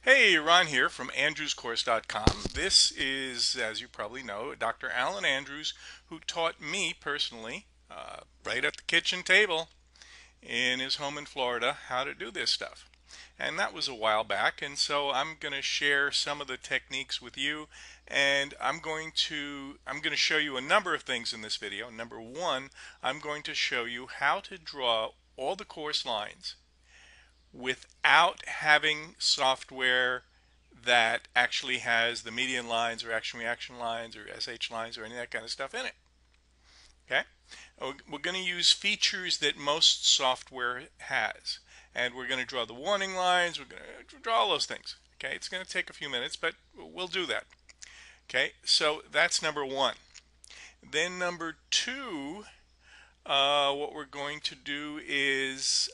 Hey, Ron here from andrewscourse.com. This is, as you probably know, Dr. Alan Andrews, who taught me personally, right at the kitchen table in his home in Florida, how to do this stuff. And that was a while back, and so I'm going to share some of the techniques with you, and I'm going to show you a number of things in this video. Number one, I'm going to show you how to draw all the course lines without having software that actually has the median lines or action reaction lines or SH lines or any of that kind of stuff in it. Okay? We're going to use features that most software has. And we're going to draw the warning lines. We're going to draw all those things. Okay? It's going to take a few minutes, but we'll do that. Okay? So that's number one. Then number two, what we're going to do is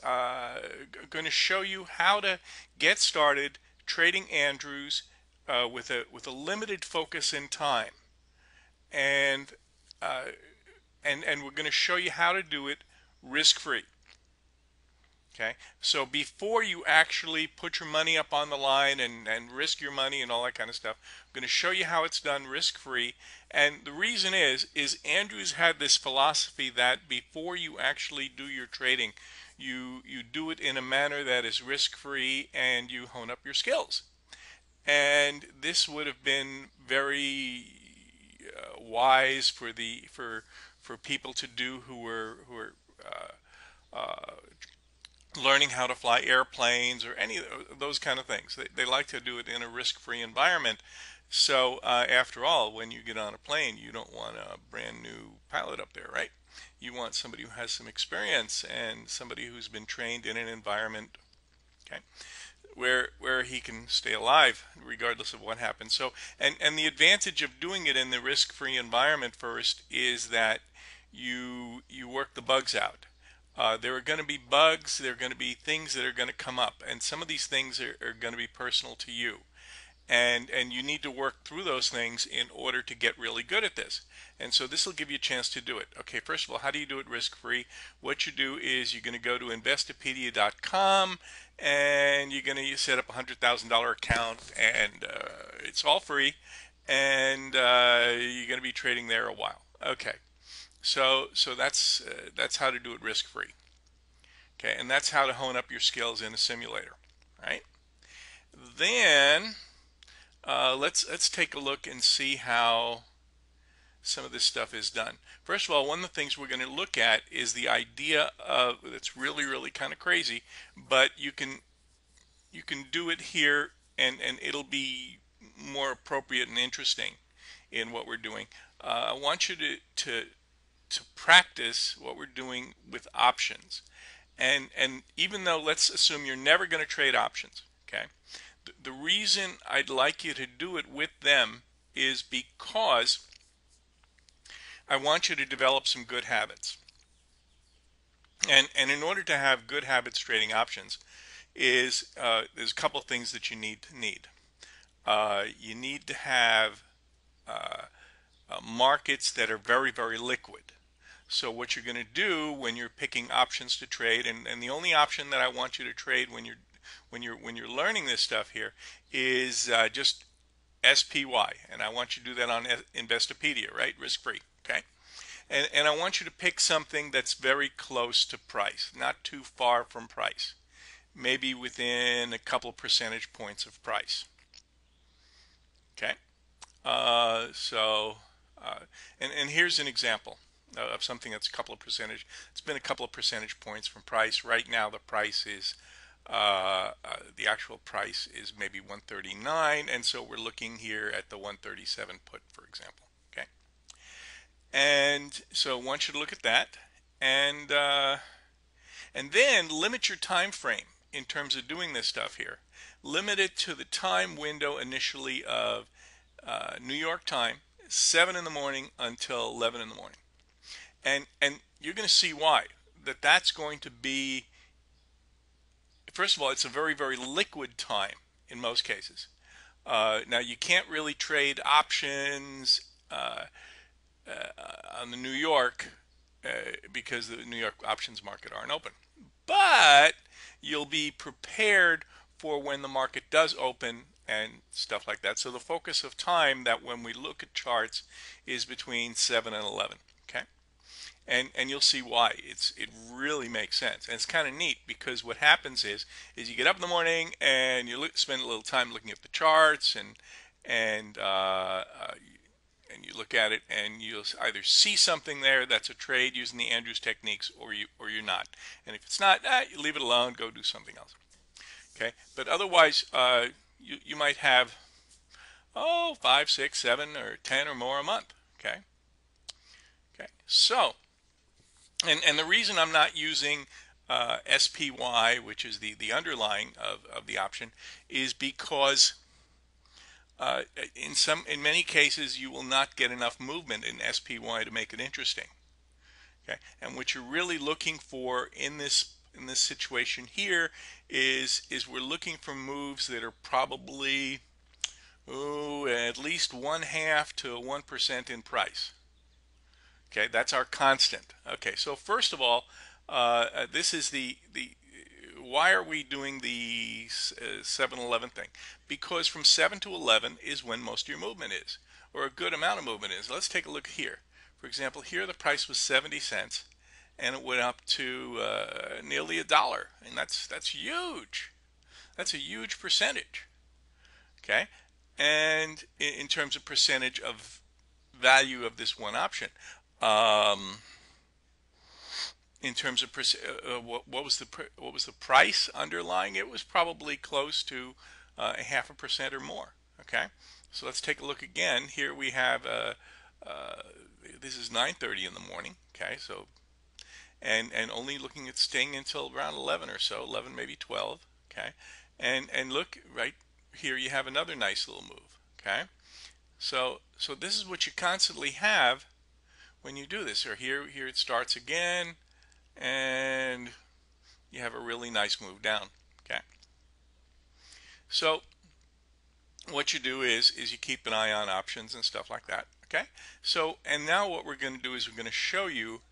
going to show you how to get started trading Andrews with a limited focus in time, and uh, and we're going to show you how to do it risk-free. Okay, so before you actually put your money up on the line and risk your money and all that kind of stuff, I'm going to show you how it's done risk-free. And the reason is Andrews had this philosophy that before you actually do your trading, you do it in a manner that is risk-free and you hone up your skills. And this would have been very wise for people to do who were learning how to fly airplanes or any of those kind of things. They like to do it in a risk-free environment. So after all, when you get on a plane, you don't want a brand new pilot up there, right? You want somebody who has some experience and somebody who's been trained in an environment, okay, where he can stay alive regardless of what happens. So and the advantage of doing it in the risk-free environment first is that you work the bugs out. There are going to be bugs, there are going to be things that are going to come up, and some of these things are going to be personal to you. And you need to work through those things in order to get really good at this. And so this will give you a chance to do it. Okay, first of all, how do you do it risk-free? What you do is you're going to go to investopedia.com and you're going to set up a $100,000 account, and it's all free, and you're going to be trading there a while. Okay. So that's how to do it risk-free. Okay, and that's how to hone up your skills in a simulator. Right? Then let's take a look and see how some of this stuff is done. First of all, one of the things we're going to look at is the idea of that's really kind of crazy, but you can do it here, and it'll be more appropriate and interesting in what we're doing. I want you to practice what we're doing with options. And even though, let's assume you're never going to trade options, okay? The reason I'd like you to do it with them is because I want you to develop some good habits. And in order to have good habits trading options is there's a couple of things that you need. You need to have markets that are very liquid. So what you're going to do when you're picking options to trade, and the only option that I want you to trade when you're learning this stuff here is just SPY, and I want you to do that on Investopedia, right? Risk free, okay? And I want you to pick something that's very close to price, not too far from price, maybe within a couple percentage points of price. Okay, and here's an example of something that's a couple of percentage. It's been a couple of percentage points from price. Right now, the price is the actual price is maybe 139, and so we're looking here at the 137 put, for example. Okay, and so I want you to look at that, and then limit your time frame in terms of doing this stuff here. Limit it to the time window initially of New York time, 7 in the morning until 11 in the morning. And you're going to see why. That's going to be, first of all, it's a very liquid time in most cases. Now you can't really trade options on the New York because the New York options market aren't open. But you'll be prepared for when the market does open and stuff like that. So the focus of time that when we look at charts is between 7 and 11. Okay, and you'll see why it really makes sense, and it's kind of neat because what happens is you get up in the morning and you spend a little time looking at the charts and and you look at it and you'll either see something there that's a trade using the Andrews techniques, or you're not. And if it's not, you leave it alone, go do something else. Okay, but otherwise, you might have 5, 6, 7, or 10 or more a month. Okay, okay. So, and the reason I'm not using SPY, which is the underlying of the option, is because in many cases you will not get enough movement in SPY to make it interesting. Okay, and what you're really looking for in this situation here is we're looking for moves that are probably at least 1/2 to 1% in price. Okay, that's our constant. Okay, so first of all, this is the why are we doing the 7-11 thing? Because from 7 to 11 is when most of your movement is, or a good amount of movement is. Let's take a look here. For example, here the price was 70 cents, and it went up to nearly $1, and that's huge. That's a huge percentage. Okay, and in terms of percentage of value of this one option. Um, in terms of what was the price underlying, it was probably close to 0.5% or more. Okay, so let's take a look again. Here we have this is 9:30 in the morning. Okay, so and only looking at staying until around 11 or so, 11 maybe 12. Okay, and look right here, you have another nice little move. Okay, so this is what you constantly have when you do this. Or here it starts again, and you have a really nice move down. Okay, so what you do is you keep an eye on options and stuff like that. Okay, so and now what we're going to do is we're going to show you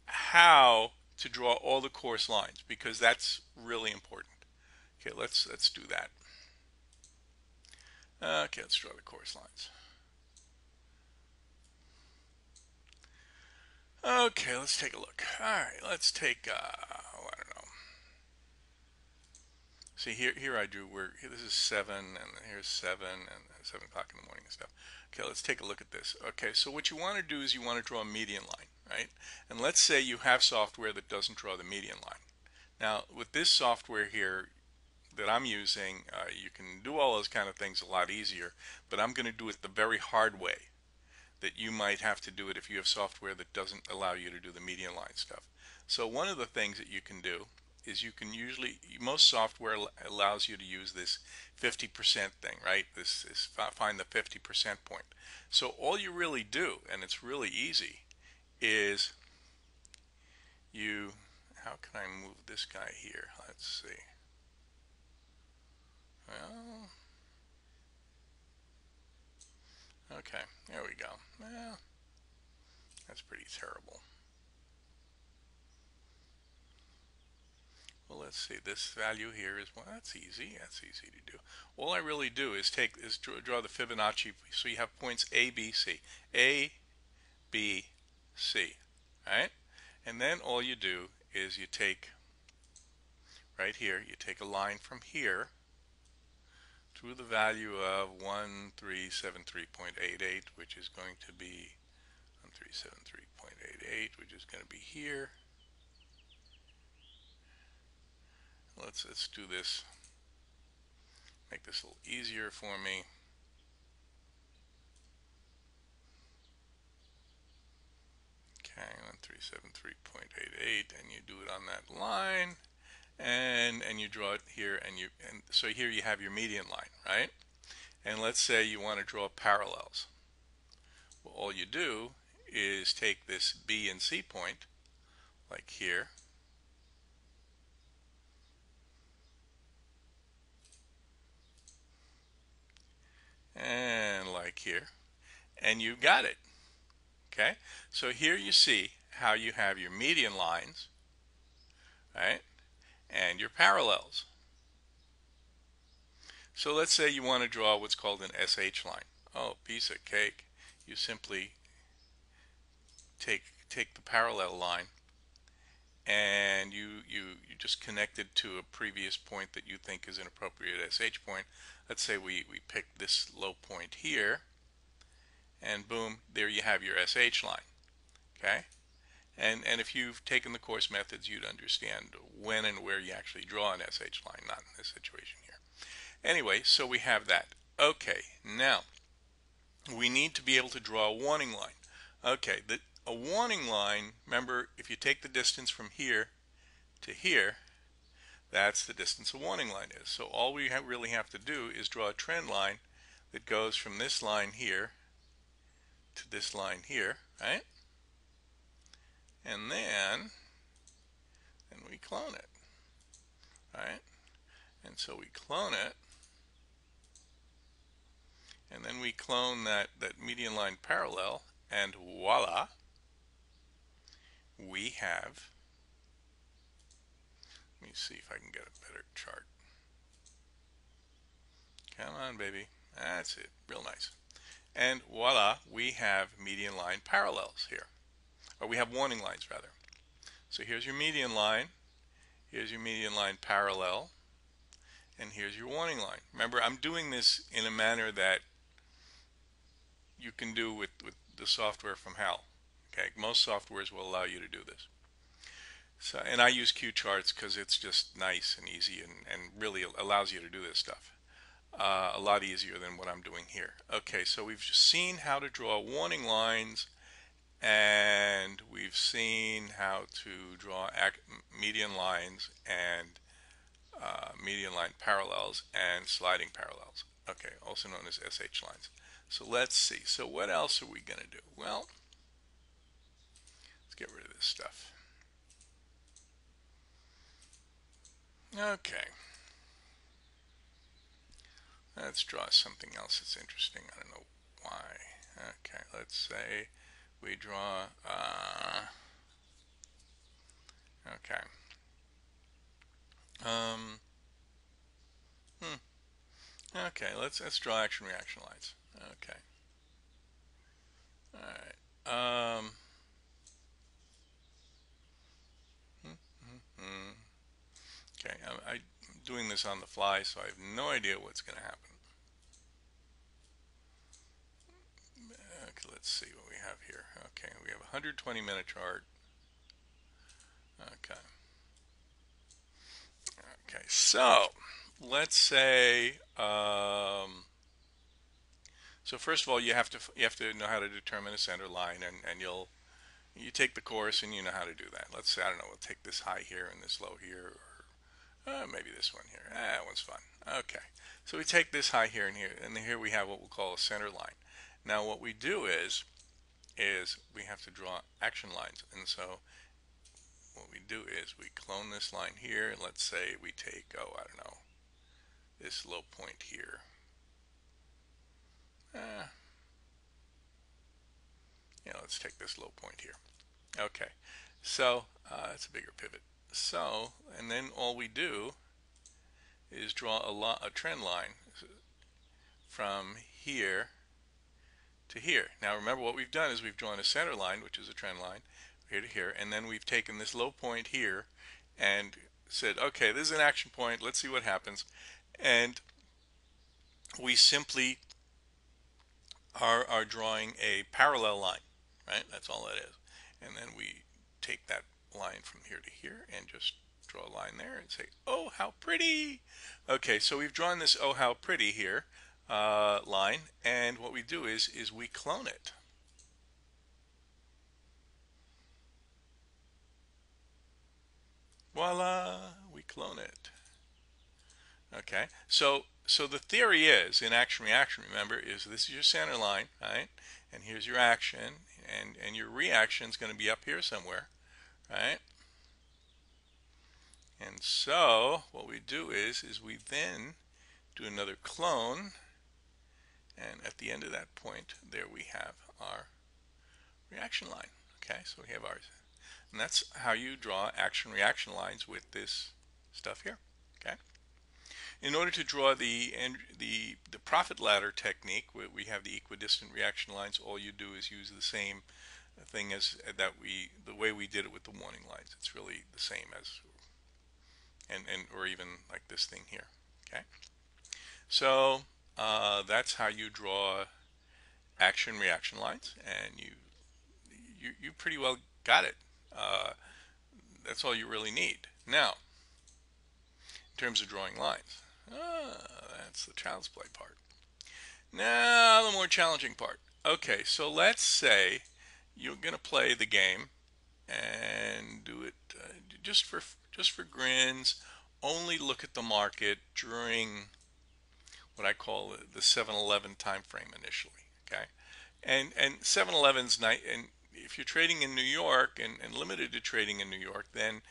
how to draw all the course lines, because that's really important. Okay, let's do that. Okay, let's draw the course lines. Okay, let's take a look. All right, let's take I don't know. See here I drew where this is 7 and here's 7 and 7 o'clock in the morning and stuff. Okay, let's take a look at this. Okay, so what you want to do is you want to draw a median line, right? And let's say you have software that doesn't draw the median line. Now with this software here that I'm using, you can do all those kind of things a lot easier, but I'm going to do it the very hard way that you might have to do it if you have software that doesn't allow you to do the median line stuff. So one of the things that you can do is you can usually, most software allows you to use this 50% thing, right? This is find the 50% point. So all you really do, and it's really easy, is how can I move this guy here? Let's see. Well, okay, there we go. Well, that's pretty terrible. Well, let's see. This value here is, well, that's easy. That's easy to do. All I really do is draw the Fibonacci. So you have points A, B, C. A, B, C. Right? And then all you do is you take, right here, you take a line from here through the value of 1373.88, which is going to be 1373.88, which is going to be here. Let's do this. Make this a little easier for me. Okay, 1373.88, and you do it on that line, and you draw it here, and so here you have your median line, right? And let's say you want to draw parallels. Well, all you do is take this B and C point, like here, and like here, and you got it. Okay, so here you see how you have your median lines, right? and your parallels. So let's say you want to draw what's called an SH line. Oh, piece of cake. You simply take the parallel line and you just connect it to a previous point that you think is an appropriate SH point. Let's say we pick this low point here, and boom, there you have your SH line. Okay? And if you've taken the course methods, you'd understand when and where you actually draw an SH line, not in this situation here. Anyway, so we have that. Okay, now we need to be able to draw a warning line. Okay, a warning line, remember, if you take the distance from here to here, that's the distance a warning line is. So all we really have to do is draw a trend line that goes from this line here to this line here, right? And then we clone it, right? And so we clone it, and then we clone that median line parallel, and voila, we have, let me see if I can get a better chart. Come on, baby. That's it. Real nice. And voila, we have median line parallels here. Or we have warning lines, rather. So here's your median line. Here's your median line parallel. And here's your warning line. Remember, I'm doing this in a manner that you can do with the software from HAL. Okay, most softwares will allow you to do this. So, and I use Q charts because it's just nice and easy and really allows you to do this stuff. A lot easier than what I'm doing here. Okay, so we've just seen how to draw warning lines, and we've seen how to draw median lines and median line parallels and sliding parallels. Okay, also known as SH lines. So let's see. So what else are we going to do? Well, let's get rid of this stuff. Okay. Let's draw something else that's interesting. I don't know why. Okay, let's say we draw, okay. Um, okay, let's draw action reaction lines. Okay. All right. Okay, I'm doing this on the fly, so I have no idea what's going to happen. Okay, let's see what we have here. Okay, we have a 120-minute chart. Okay. Okay, so let's say, so first of all, you have to know how to determine a center line, and you take the course and you know how to do that. Let's say, I don't know, we'll take this high here and this low here, or maybe this one here. That one's fun. Okay, so we take this high here, and here we have what we'll call a center line. Now what we do is we have to draw action lines, and so what we do is we clone this line here, and let's say we take, oh, I don't know, this low point here. Yeah, let's take this low point here. Okay, so it's a bigger pivot. So, and then all we do is draw a trend line from here to here. Now remember, what we've done is we've drawn a center line, which is a trend line, here to here, and then we've taken this low point here and said, okay, this is an action point, let's see what happens. And we simply are drawing a parallel line, right? That's all it is. And then we take that line from here to here and just draw a line there and say, oh, how pretty. Okay, so we've drawn this oh, how pretty here line, and what we do is we clone it. Voila, we clone it. Okay, so the theory is, in action reaction, remember, is this is your center line, right? And here's your action, and your reaction is going to be up here somewhere, right? And so what we do is we then do another clone, and at the end of that point, there we have our reaction line. Okay, so we have ours, and that's how you draw action reaction lines with this stuff here. Okay. In order to draw the profit ladder technique, where we have the equidistant reaction lines, all you do is use the same thing as the way we did it with the warning lines. It's really the same as, and or even like this thing here. Okay. So that's how you draw action reaction lines, and you pretty well got it. Uh, that's all you really need. Now, in terms of drawing lines, that's the child's play part. Now, the more challenging part. Okay, so let's say you're going to play the game and do it just for grins. Only look at the market during what I call the 7-Eleven time frame initially. Okay, and 7-Eleven's night. And if you're trading in New York and limited to trading in New York, then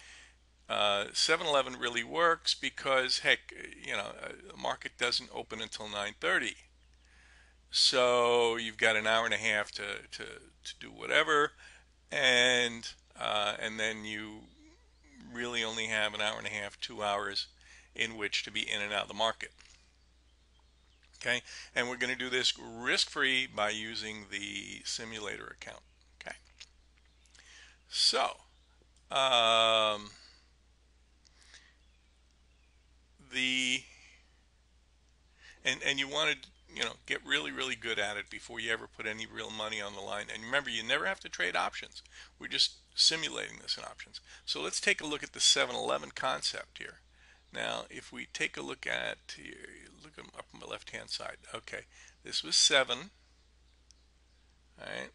7-Eleven really works because heck, the market doesn't open until 9:30. So you've got an hour and a half to do whatever, and then you really only have an hour and a half, 2 hours in which to be in and out of the market. Okay, and we're going to do this risk-free by using the simulator account. Okay, so the and you want to get really good at it before you ever put any real money on the line. And remember, you never have to trade options. We're just simulating this in options. So let's take a look at the 7-Eleven concept here. Now, if we take a look at here, look up on the left hand side. Okay, this was 7, right?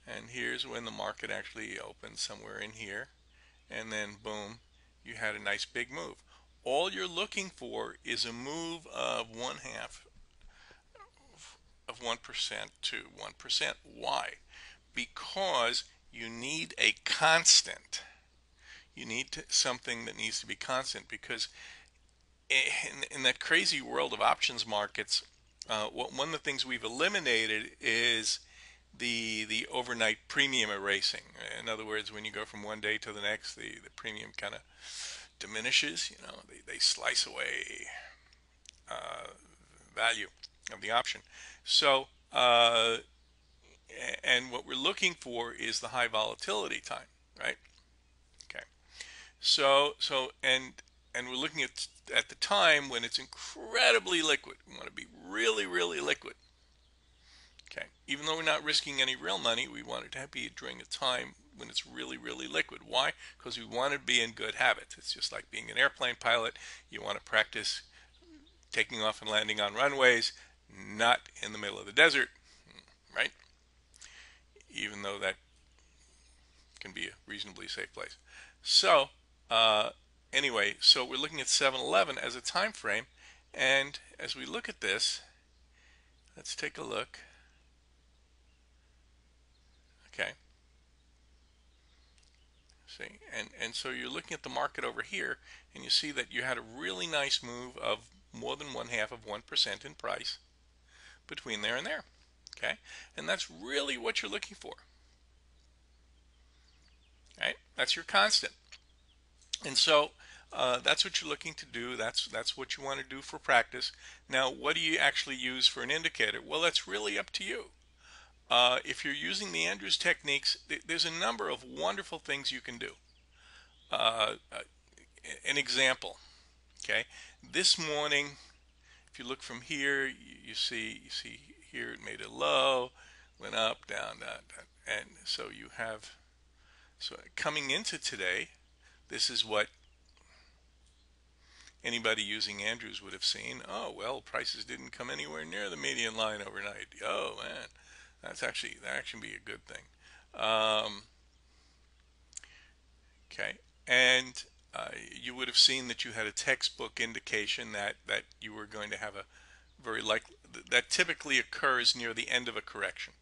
And here's when the market actually opened, somewhere in here, and then boom, you had a nice big move. All you're looking for is a move of 1/2 of 1% to 1%. Why? Because you need a constant. You need something that needs to be constant, because in that crazy world of options markets, one of the things we've eliminated is the overnight premium erasing. In other words, when you go from one day to the next, the premium kind of diminishes. They slice away value of the option. So and what we're looking for is the high volatility time, right? Okay. And we're looking at the time when it's incredibly liquid. We want to be really liquid. Okay. Even though we're not risking any real money, we want it to be during a time when it's really liquid. Why? Because we want to be in good habits. It's just like being an airplane pilot. You want to practice taking off and landing on runways, not in the middle of the desert, right? Even though that can be a reasonably safe place. So anyway, so we're looking at 7-Eleven as a time frame, and as we look at this, let's take a look. Okay. See, and so you're looking at the market over here, and you see that you had a really nice move of more than 1/2 of 1% in price between there and there. Okay, and that's really what you're looking for. Right, that's your constant, and so that's what you're looking to do. That's what you want to do for practice. Now, what do you actually use for an indicator? Well, that's really up to you. If you're using the Andrews techniques, there's a number of wonderful things you can do. An example, okay? This morning, if you look from here, you see here it made a low, went up, down, and so you have, so coming into today, this is what anybody using Andrews would have seen. Oh, well, prices didn't come anywhere near the median line overnight. Oh man, that actually be a good thing. Okay, and you would have seen that you had a textbook indication that you were going to have a very likely, that typically occurs near the end of a correction.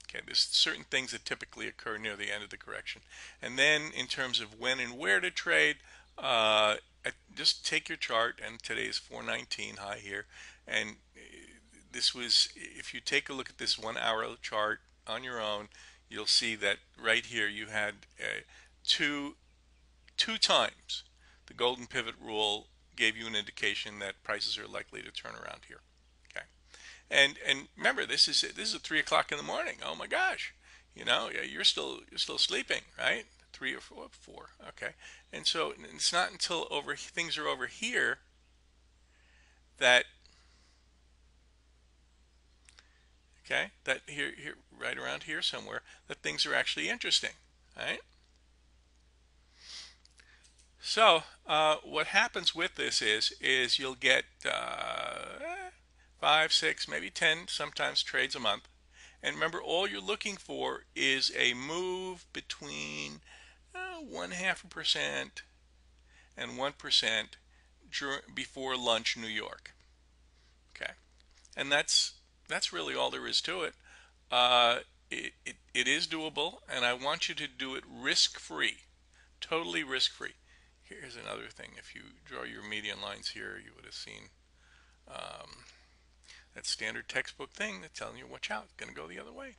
Okay, there's certain things that typically occur near the end of the correction. And then in terms of when and where to trade, just take your chart, and today's 419 high here, and this was, if you take a look at this 1 hour chart on your own, you'll see that right here you had two 2 times the golden pivot rule gave you an indication that prices are likely to turn around here. Okay, and remember, this is at 3 o'clock in the morning. Oh my gosh, yeah, you're still sleeping, right? 3 or 4. Okay, and so it's not until things are over here that that here right around here somewhere that things are actually interesting, right? So what happens with this is you'll get 5, 6, maybe 10, sometimes trades a month. And remember, all you're looking for is a move between 0.5% and 1% before lunch New York. Okay, and that's really all there is to it. Uh, it is doable, and I want you to do it risk-free, totally risk-free. Here's another thing. If you draw your median lines here, you would have seen that standard textbook thing that's telling you, watch out, it's going to go the other way.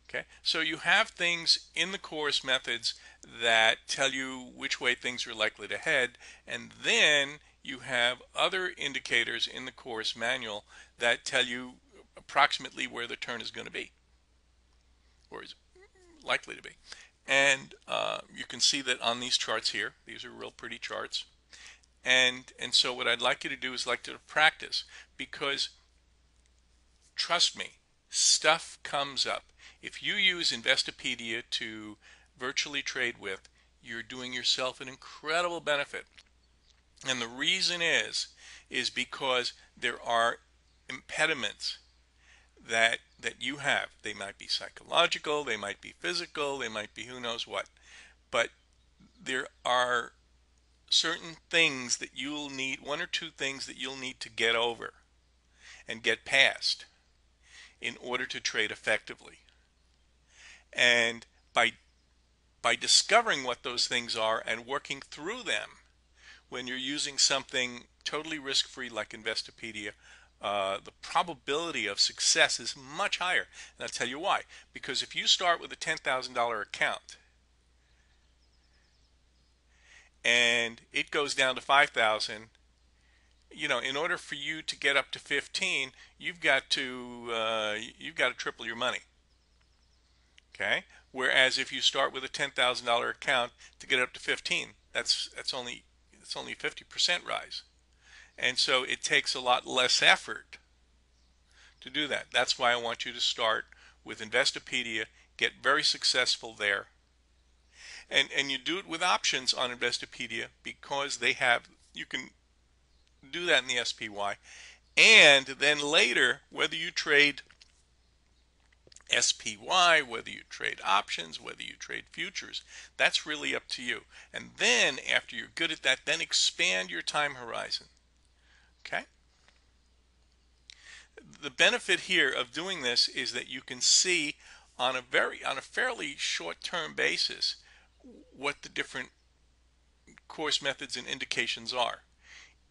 Okay, so you have things in the course methods that tell you which way things are likely to head, and then you have other indicators in the course manual that tell you approximately where the turn is going to be, or is likely to be. And you can see that on these charts here. These are real pretty charts. And so what I'd like you to do is like to practice, because trust me, stuff comes up. If you use Investopedia to virtually trade with, you're doing yourself an incredible benefit. And the reason is because there are impediments that you have. They might be psychological, they might be physical, they might be who knows what. But there are certain things that you'll need, 1 or 2 things that you'll need to get over and get past in order to trade effectively. And by discovering what those things are and working through them, when you're using something totally risk-free like Investopedia, the probability of success is much higher. And I'll tell you why. Because if you start with a $10,000 account and it goes down to 5,000, in order for you to get up to 15, you've got to triple your money. Okay. Whereas if you start with a $10,000 account to get up to 15, that's only 50% rise. And so it takes a lot less effort to do that. That's why I want you to start with Investopedia, get very successful there. And you do it with options on Investopedia because you can do that in the SPY. And then later, whether you trade SPY, whether you trade options, whether you trade futures, that's really up to you. And then after you're good at that, then expand your time horizon. Okay? The benefit here of doing this is that you can see on a fairly short-term basis what the different course methods and indications are.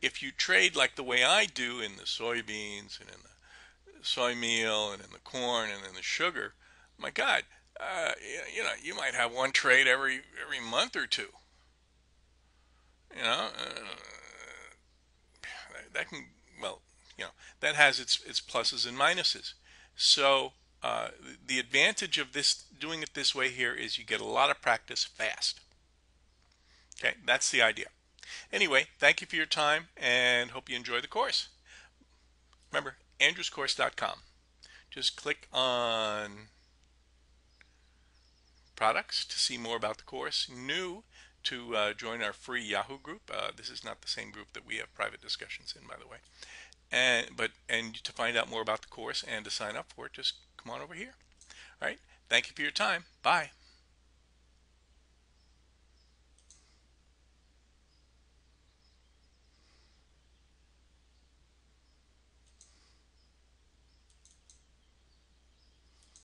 If you trade like the way I do in the soybeans and in the soy meal and in the corn and in the sugar, my God, you might have one trade every month or two. You know, that can, well, that has its pluses and minuses. So the advantage of doing it this way here is you get a lot of practice fast. Okay, that's the idea. Anyway, thank you for your time and hope you enjoy the course. Remember, andrewscourse.com. Just click on products to see more about the course. New to join our free Yahoo group. This is not the same group that we have private discussions in, by the way. And to find out more about the course and to sign up for it, just come on over here. All right. Thank you for your time. Bye.